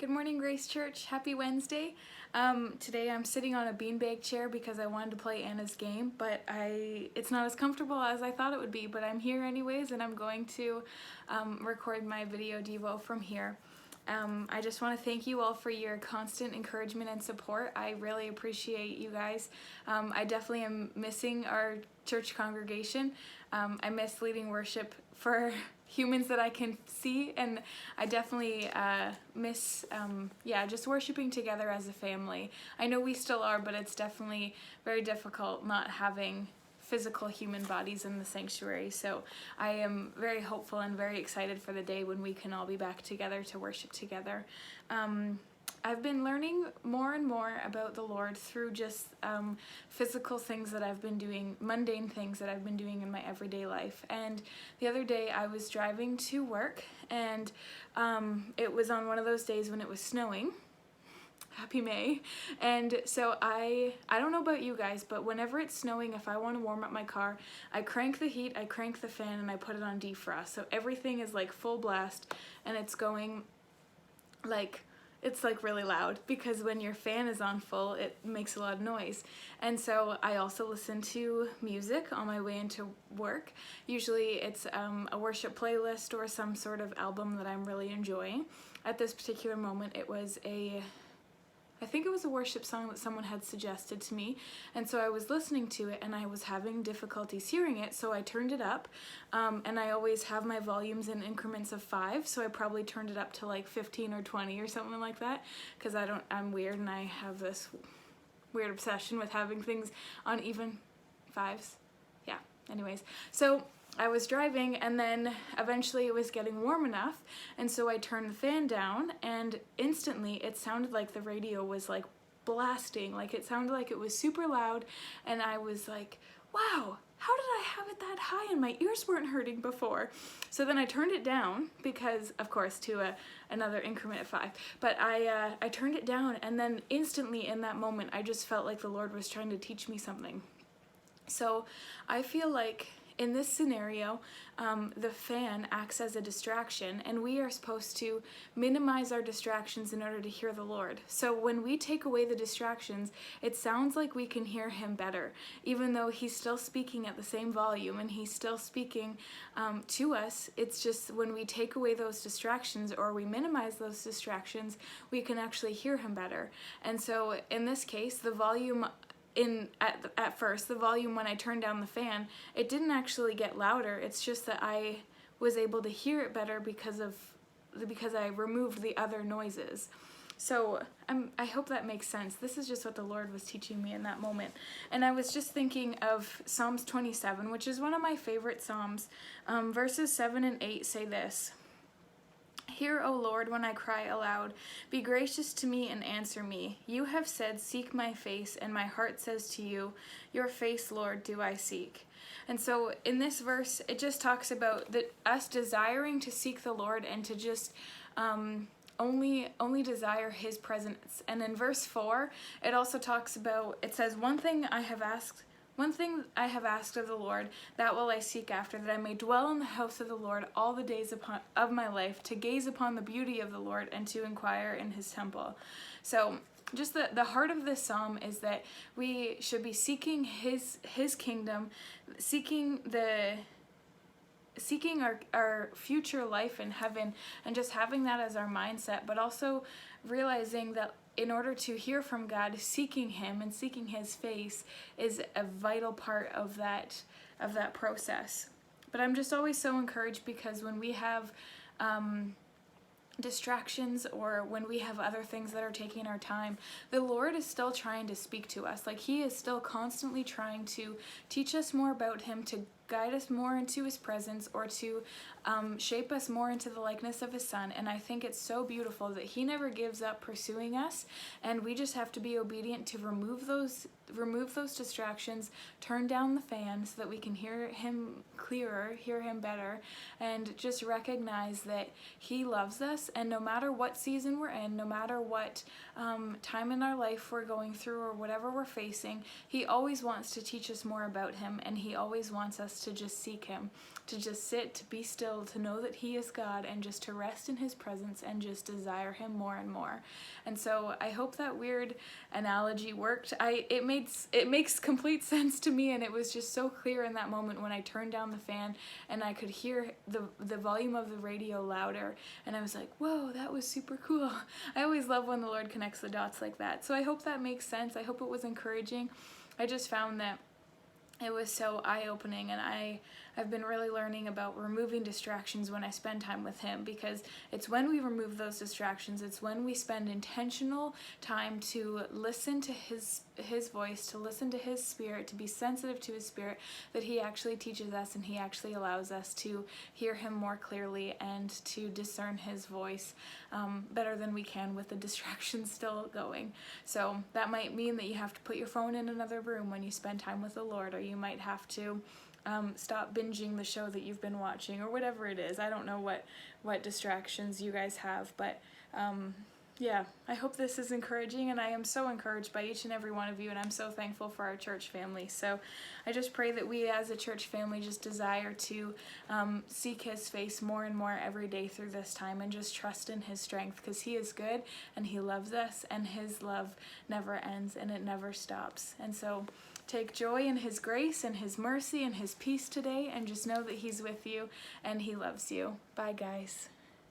Good morning, Grace Church. Happy Wednesday. Today I'm sitting on a beanbag chair because I wanted to play Anna's game, but it's not as comfortable as I thought it would be, but I'm here anyways, and I'm going to record my video Devo from here. I just want to thank you all for your constant encouragement and support. I really appreciate you guys. I definitely am missing our church congregation. I miss leading worship for humans that I can see, and I definitely miss just worshiping together as a family. I know we still are, but it's definitely very difficult not having physical human bodies in the sanctuary. So I am very hopeful and very excited for the day when we can all be back together to worship together. I've been learning more and more about the Lord through just physical things that I've been doing, mundane things that I've been doing in my everyday life. And the other day I was driving to work, and it was on one of those days when it was snowing. Happy May. And so I don't know about you guys, but whenever it's snowing, if I want to warm up my car, I crank the heat, I crank the fan, and I put it on defrost. So everything is like full blast, and it's going like, it's like really loud, because when your fan is on full, it makes a lot of noise. And so I also listen to music on my way into work. Usually it's a worship playlist or some sort of album that I'm really enjoying. At this particular moment, I think it was a worship song that someone had suggested to me, and so I was listening to it and I was having difficulties hearing it, so I turned it up, and I always have my volumes in increments of 5, so I probably turned it up to like 15 or 20 or something like that, because I'm weird and I have this weird obsession with having things on even 5s. Yeah, anyways, so I was driving, and then eventually it was getting warm enough, and so I turned the fan down, and instantly it sounded like the radio was like blasting, like it sounded like it was super loud, and I was like, wow, how did I have it that high and my ears weren't hurting before? So then I turned it down, because of course to another increment of 5, but I turned it down, and then instantly in that moment I just felt like the Lord was trying to teach me something. So I feel like in this scenario, the fan acts as a distraction, and we are supposed to minimize our distractions in order to hear the Lord. So when we take away the distractions, it sounds like we can hear Him better, even though He's still speaking at the same volume and He's still speaking to us. It's just when we take away those distractions, or we minimize those distractions, we can actually hear Him better. And so in this case, the volume at first, the volume when I turned down the fan, it didn't actually get louder. It's just that I was able to hear it better because I removed the other noises. So I hope that makes sense. This is just what the Lord was teaching me in that moment. And I was just thinking of Psalms 27, which is one of my favorite Psalms. Verses 7 and 8 say this: "Hear, O Lord, when I cry aloud. Be gracious to me and answer me. You have said, seek my face, and my heart says to you, your face, Lord, do I seek." And so in this verse, it just talks about us desiring to seek the Lord and to just only desire His presence. And in verse 4, it also talks about, it says, one thing I have asked of the Lord, that will I seek after, that I may dwell in the house of the Lord all the days of my life, to gaze upon the beauty of the Lord and to inquire in His temple. So just the heart of this psalm is that we should be seeking His kingdom, seeking our future life in heaven, and just having that as our mindset, but also realizing that in order to hear from God, seeking Him and seeking His face is a vital part of that process. But I'm just always so encouraged, because when we have distractions, or when we have other things that are taking our time, the Lord is still trying to speak to us. Like, He is still constantly trying to teach us more about Him, to guide us more into His presence, or to shape us more into the likeness of His Son. And I think it's so beautiful that He never gives up pursuing us, and we just have to be obedient to remove those distractions, turn down the fan so that we can hear Him clearer, hear Him better, and just recognize that He loves us, and no matter what season we're in, no matter what time in our life we're going through, or whatever we're facing, He always wants to teach us more about Him, and He always wants us to just seek him, to just sit, to be still, to know that he is God, and just to rest in his presence and just desire him more and more. And so I hope that weird analogy worked. It makes complete sense to me, and it was just so clear in that moment when I turned down the fan and I could hear the volume of the radio louder, and I was like, whoa, that was super cool. I always love when the Lord connects the dots like that. So I hope that makes sense. I hope it was encouraging. I just found that it was so eye-opening, and I've been really learning about removing distractions when I spend time with him, because it's when we remove those distractions, it's when we spend intentional time to listen to his voice, to listen to his spirit, to be sensitive to his spirit, that he actually teaches us and he actually allows us to hear him more clearly and to discern his voice better than we can with the distractions still going. So that might mean that you have to put your phone in another room when you spend time with the Lord, or you might have to stop binging the show that you've been watching, or whatever it is. I don't know what distractions you guys have, but yeah, I hope this is encouraging, and I am so encouraged by each and every one of you, and I'm so thankful for our church family. So I just pray that we as a church family just desire to seek his face more and more every day through this time, and just trust in his strength, because he is good and he loves us, and his love never ends and it never stops. And so take joy in his grace and his mercy and his peace today, and just know that he's with you and he loves you. Bye, guys.